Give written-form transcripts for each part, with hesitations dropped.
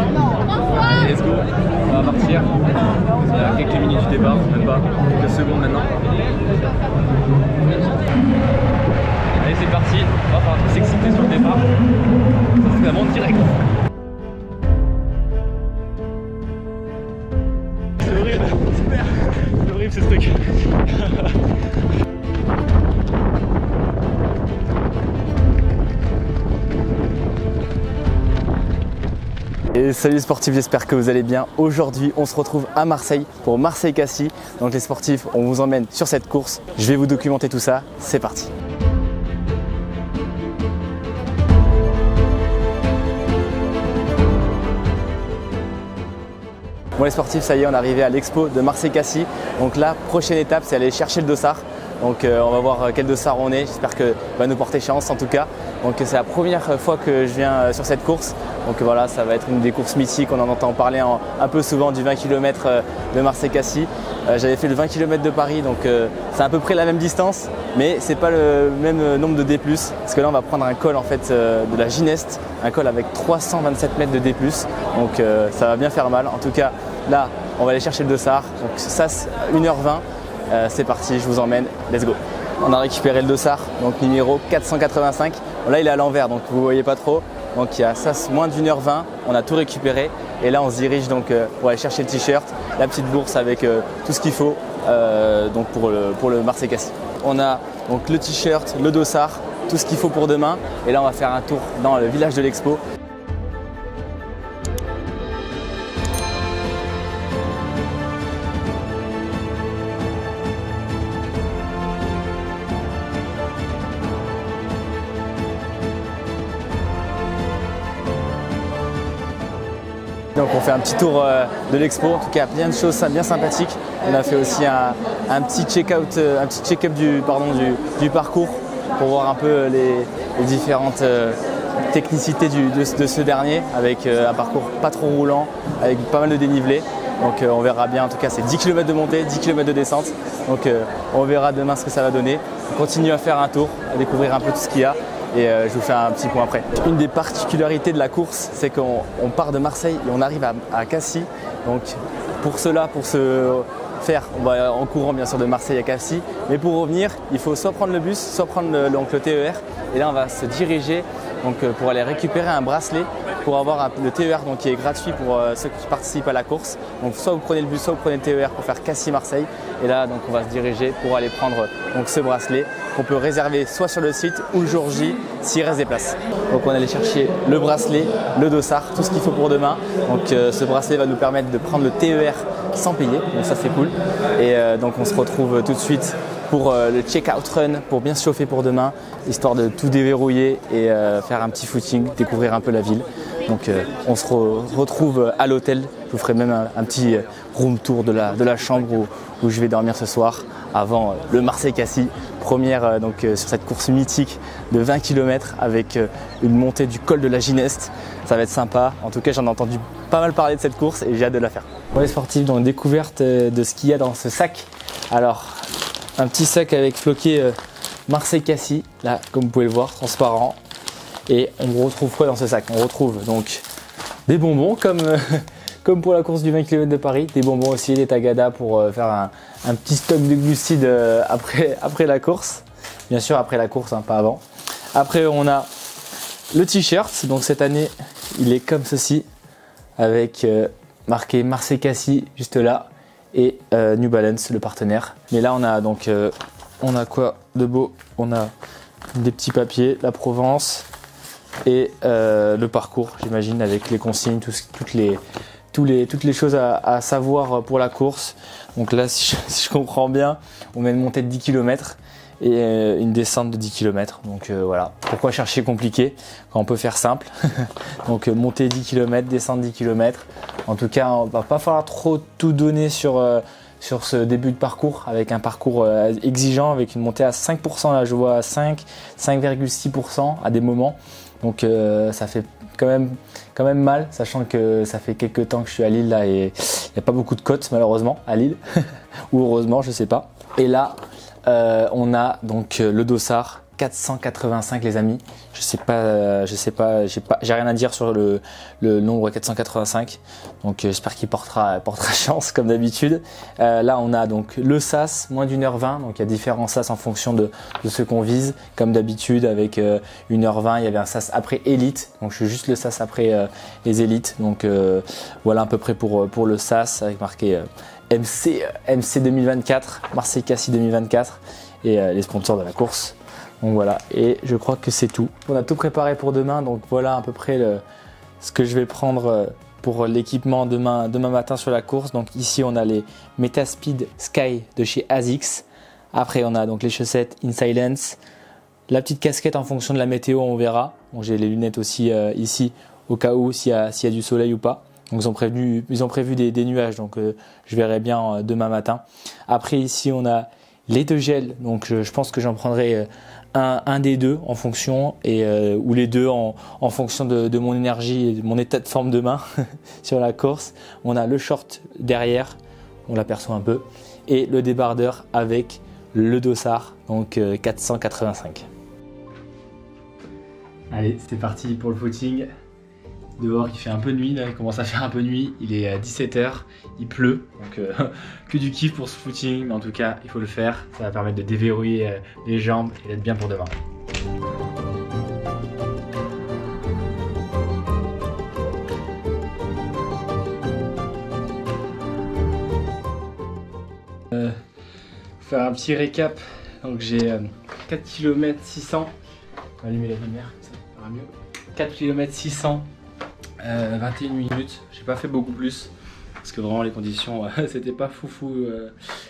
Allez, let's go, on va partir. Il y a quelques minutes du départ, même pas, quelques secondes maintenant. Allez, c'est parti, on va falloir s'exciter sur le départ. Ça c'est vraiment direct. C'est horrible, super. C'est horrible ce truc. Et salut les sportifs, j'espère que vous allez bien. Aujourd'hui, on se retrouve à Marseille pour Marseille-Cassis. Donc les sportifs, on vous emmène sur cette course. Je vais vous documenter tout ça. C'est parti. Bon les sportifs, ça y est, on est arrivé à l'expo de Marseille-Cassis. Donc la prochaine étape, c'est aller chercher le dossard. Donc on va voir quel dossard on est. J'espère que va nous porter chance en tout cas. Donc c'est la première fois que je viens sur cette course. Donc voilà, ça va être une des courses mythiques. On en entend parler un peu souvent du 20 km de Marseille-Cassis. J'avais fait le 20 km de Paris, donc c'est à peu près la même distance, mais c'est pas le même nombre de D+. Parce que là, on va prendre un col en fait de la Gineste, un col avec 327 mètres de D+. Donc ça va bien faire mal. En tout cas, là, on va aller chercher le dossard. Donc ça, c'est 1h20. C'est parti, je vous emmène. Let's go. On a récupéré le dossard, donc numéro 485. Bon, là, il est à l'envers, donc vous ne voyez pas trop. Donc il y a ça, moins d'1h20, on a tout récupéré et là on se dirige donc pour aller chercher le t-shirt, la petite bourse avec tout ce qu'il faut donc pour le Marseille-Cassis. On a donc le t-shirt, le dossard, tout ce qu'il faut pour demain et là on va faire un tour dans le village de l'expo. Donc on fait un petit tour de l'expo, en tout cas plein de choses bien sympathiques. On a fait aussi un petit check-out, un petit check-up du parcours pour voir un peu les différentes technicités de ce dernier avec un parcours pas trop roulant, avec pas mal de dénivelé. Donc on verra bien, en tout cas c'est 10 km de montée, 10 km de descente. Donc on verra demain ce que ça va donner. On continue à faire un tour, à découvrir un peu tout ce qu'il y a. Et je vous fais un petit point après. Une des particularités de la course, c'est qu'on part de Marseille et on arrive à Cassis. Donc pour cela, pour se faire, on va en courant bien sûr de Marseille à Cassis. Mais pour revenir, il faut soit prendre le bus, soit prendre le TER. Et là, on va se diriger donc, pour aller récupérer un bracelet pour avoir le TER donc, qui est gratuit pour ceux qui participent à la course. Donc soit vous prenez le bus, soit vous prenez le TER pour faire Cassis-Marseille. Et là, donc, on va se diriger pour aller prendre donc, ce bracelet qu'on peut réserver soit sur le site ou le jour J s'il reste des places. Donc on va aller chercher le bracelet, le dossard, tout ce qu'il faut pour demain. Donc ce bracelet va nous permettre de prendre le TER sans payer, donc ça c'est cool. Et donc on se retrouve tout de suite pour le check-out run, pour bien se chauffer pour demain, histoire de tout déverrouiller et faire un petit footing, découvrir un peu la ville. Donc on se retrouve à l'hôtel. Je vous ferai même un petit room tour de la chambre où je vais dormir ce soir avant le Marseille-Cassis. Première donc, sur cette course mythique de 20 km avec une montée du col de la Gineste. Ça va être sympa. En tout cas, j'en ai entendu pas mal parler de cette course et j'ai hâte de la faire. Pour les sportifs, donc découverte de ce qu'il y a dans ce sac. Alors, un petit sac avec floqué Marseille-Cassis, là, comme vous pouvez le voir, transparent. Et on retrouve quoi dans ce sac? On retrouve donc des bonbons comme pour la course du 20 km de Paris, des bonbons aussi, des tagadas pour faire un petit stock de glucides après la course. Bien sûr après la course, hein, pas avant. Après on a le t-shirt, donc cette année il est comme ceci, avec marqué Marseille-Cassis juste là, et New Balance, le partenaire. Mais là on a donc, on a quoi de beau? On a des petits papiers, la Provence et le parcours, j'imagine, avec les consignes, toutes les choses à savoir pour la course. Donc là, si je comprends bien, on a une montée de 10 km et une descente de 10 km. Donc voilà, pourquoi chercher compliqué quand on peut faire simple. Donc montée 10 km, descente 10 km. En tout cas, on va pas falloir trop tout donner sur ce début de parcours, avec un parcours exigeant, avec une montée à 5%, là je vois 5,6% à des moments. Donc ça fait quand même mal, sachant que ça fait quelques temps que je suis à Lille là, et il n'y a pas beaucoup de côtes malheureusement à Lille, ou heureusement, je sais pas. Et là, on a donc le dossard 485 les amis. Je sais pas, j'ai rien à dire sur le nombre 485. Donc j'espère qu'il portera chance comme d'habitude. Là on a donc le sas moins d'1h20. Donc il y a différents sas en fonction de ce qu'on vise. Comme d'habitude avec 1h20, il y avait un sas après élite. Donc je fais juste le sas après les élites. Donc voilà à peu près pour le sas avec marqué MC 2024, Marseille-Cassis 2024 et les sponsors de la course. Donc voilà, et je crois que c'est tout. On a tout préparé pour demain, donc voilà à peu près ce que je vais prendre pour l'équipement demain matin sur la course. Donc ici on a les Metaspeed Sky de chez ASICS. Après on a donc les chaussettes In Silence, la petite casquette en fonction de la météo, on verra. Bon, j'ai les lunettes aussi ici au cas où s'il y a du soleil ou pas. Donc ils ont prévu des nuages, donc je verrai bien demain matin. Après ici on a les 2 gels, donc je pense que j'en prendrai un des 2 en fonction ou les 2 en fonction de mon énergie et de mon état de forme demain sur la course. On a le short derrière, on l'aperçoit un peu, et le débardeur avec le dossard, donc 485. Allez, c'est parti pour le footing. Dehors il fait un peu nuit, là, il commence à faire un peu nuit, il est à 17h, il pleut, donc que du kiff pour ce footing, mais en tout cas il faut le faire, ça va permettre de déverrouiller les jambes et d'être bien pour demain. Faire un petit récap, donc j'ai 4 km 600, on va allumer la lumière, ça ira mieux, 4 km 600. 21 minutes, j'ai pas fait beaucoup plus parce que vraiment les conditions c'était pas foufou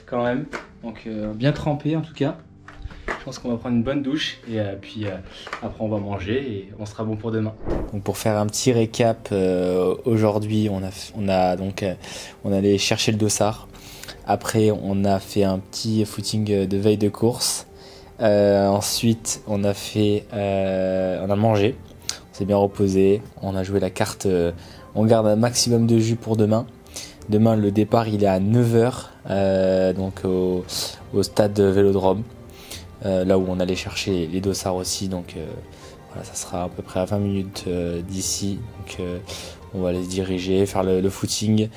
quand même, donc bien trempé en tout cas. Je pense qu'on va prendre une bonne douche et puis après on va manger et on sera bon pour demain. Donc pour faire un petit récap, aujourd'hui on allait chercher le dossard, après on a fait un petit footing de veille de course, ensuite on a mangé. On s'est bien reposé, on a joué la carte, on garde un maximum de jus pour demain. Demain le départ il est à 9h, donc au stade Vélodrome, là où on allait chercher les dossards aussi. Donc voilà, ça sera à peu près à 20 minutes d'ici. Donc on va aller se diriger, faire le footing.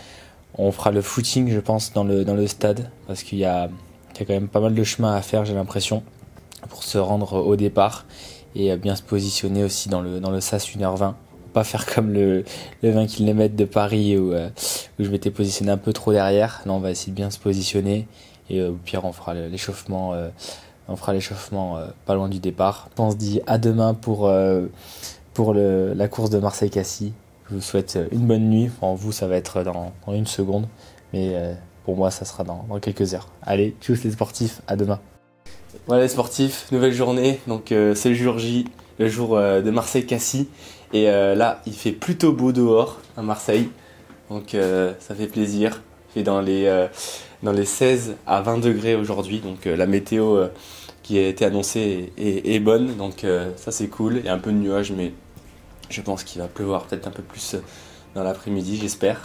On fera le footing je pense dans le stade parce qu'il y a quand même pas mal de chemin à faire, j'ai l'impression, pour se rendre au départ. Et bien se positionner aussi dans le sas 1h20. Pas faire comme le 20 km de Paris où je m'étais positionné un peu trop derrière. Là on va essayer de bien se positionner et au pire on fera l'échauffement pas loin du départ. On se dit à demain pour la course de Marseille-Cassis. Je vous souhaite une bonne nuit. Enfin, vous ça va être dans une seconde, mais pour moi ça sera dans quelques heures. Allez, tchuss les sportifs, à demain. Voilà les sportifs, nouvelle journée, donc c'est le jour J, le jour de Marseille-Cassis, et là il fait plutôt beau dehors à Marseille, donc ça fait plaisir. Il fait dans les 16 à 20 degrés aujourd'hui, donc la météo qui a été annoncée est bonne, donc ça c'est cool. Il y a un peu de nuages, mais je pense qu'il va pleuvoir peut-être un peu plus dans l'après-midi, j'espère.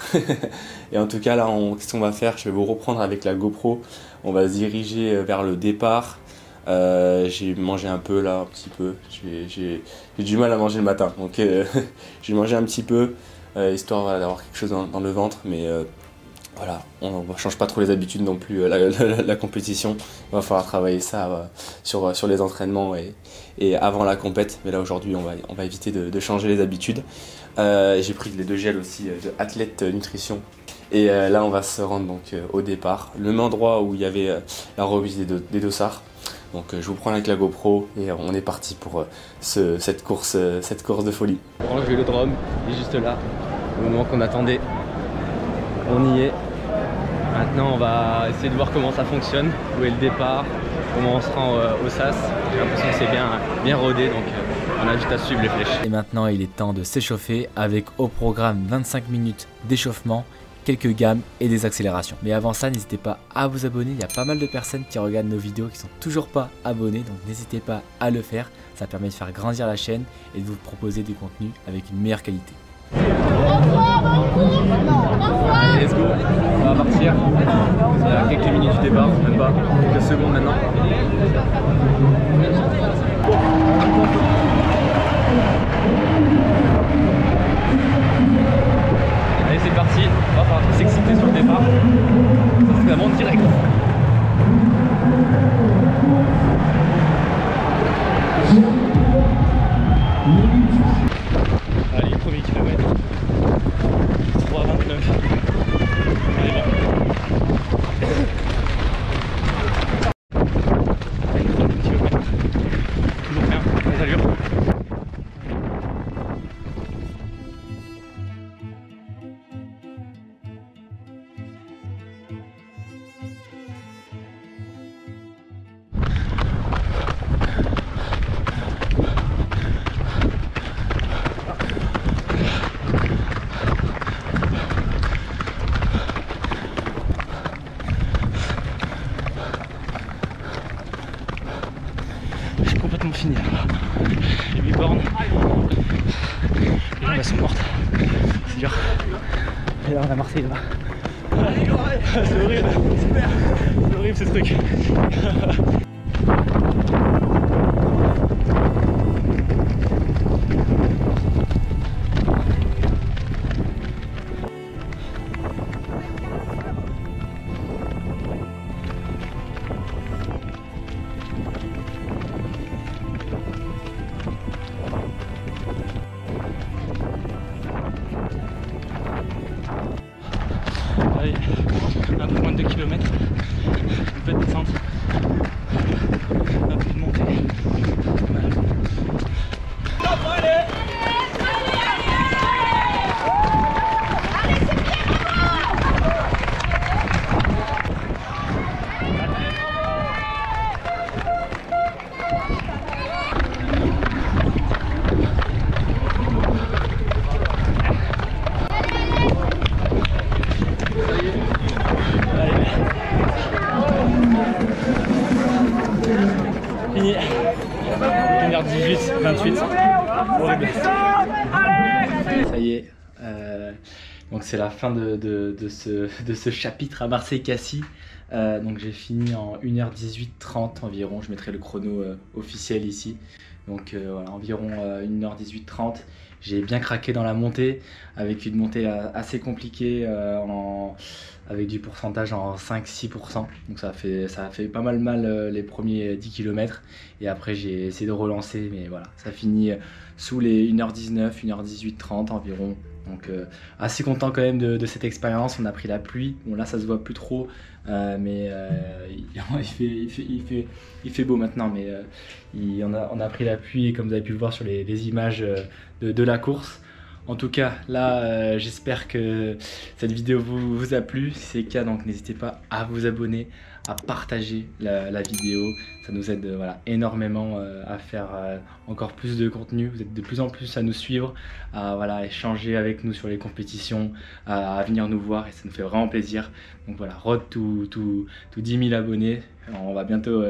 Et en tout cas là, qu'est-ce qu'on va faire? Je vais vous reprendre avec la GoPro, on va se diriger vers le départ. J'ai mangé un peu là, un petit peu, j'ai du mal à manger le matin, donc j'ai mangé un petit peu, histoire d'avoir quelque chose dans le ventre, mais voilà, on ne change pas trop les habitudes non plus, la compétition, il va falloir travailler ça sur les entraînements et avant la compète, mais là aujourd'hui on va éviter de changer les habitudes. J'ai pris les 2 gels aussi de Athlète Nutrition. Et là on va se rendre donc au départ, le même endroit où il y avait la remise des dossards. Donc je vous prends avec la GoPro et on est parti pour cette course de folie. Le Vélodrome est juste là, au moment qu'on attendait. On y est. Maintenant on va essayer de voir comment ça fonctionne, où est le départ, comment on se rend au sas. J'ai l'impression que c'est bien rodé, donc on a juste à suivre les flèches. Et maintenant il est temps de s'échauffer avec au programme 25 minutes d'échauffement, quelques gammes et des accélérations. Mais avant ça, n'hésitez pas à vous abonner, il y a pas mal de personnes qui regardent nos vidéos qui sont toujours pas abonnées, donc n'hésitez pas à le faire, ça permet de faire grandir la chaîne et de vous proposer des contenus avec une meilleure qualité. Allez, let's go, on va partir, il y a quelques minutes du départ, même pas, quelques secondes maintenant. c'est dur. Et là on a Marseille là. C'est horrible, super. C'est horrible ce truc. Allez, un peu moins de 2 km, un peu de descente, un peu de montée. Voilà. Fini. 1h18, 28. Horrible. Ça y est. Donc c'est la fin de ce chapitre à Marseille-Cassis. Donc j'ai fini en 1h18-30 environ. Je mettrai le chrono officiel ici. Donc voilà, environ 1h18-30. J'ai bien craqué dans la montée, avec une montée assez compliquée, avec du pourcentage en 5-6%. Donc ça a fait pas mal les premiers 10 km. Et après j'ai essayé de relancer, mais voilà, ça finit sous les 1h19, 1h18-30 environ. Donc assez content quand même de cette expérience. On a pris la pluie, bon là ça se voit plus trop, mais il fait beau maintenant, mais on a pris la pluie, et comme vous avez pu le voir sur les images de la course. En tout cas là j'espère que cette vidéo vous a plu. Si c'est le cas, donc n'hésitez pas à vous abonner, à partager la vidéo, ça nous aide voilà, énormément à faire encore plus de contenu. Vous êtes de plus en plus à nous suivre, à voilà, échanger avec nous sur les compétitions, à venir nous voir, et ça nous fait vraiment plaisir. Donc voilà, road to 10 000 abonnés. On va bientôt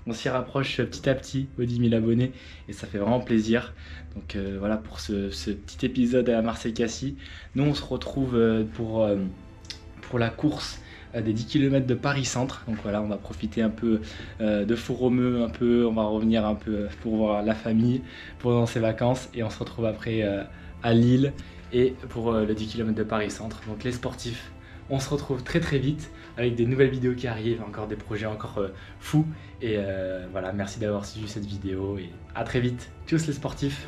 on s'y rapproche petit à petit aux 10 000 abonnés, et ça fait vraiment plaisir. Donc voilà pour ce petit épisode à Marseille-Cassis. Nous on se retrouve pour la course des 10 km de Paris-Centre. Donc voilà, on va profiter un peu de Font-Romeu, on va revenir un peu pour voir la famille pendant ces vacances, et on se retrouve après à Lille et pour le 10 km de Paris-Centre. Donc les sportifs, on se retrouve très vite avec des nouvelles vidéos qui arrivent, encore des projets encore fous, et voilà, merci d'avoir suivi cette vidéo et à très vite. Tchuss les sportifs.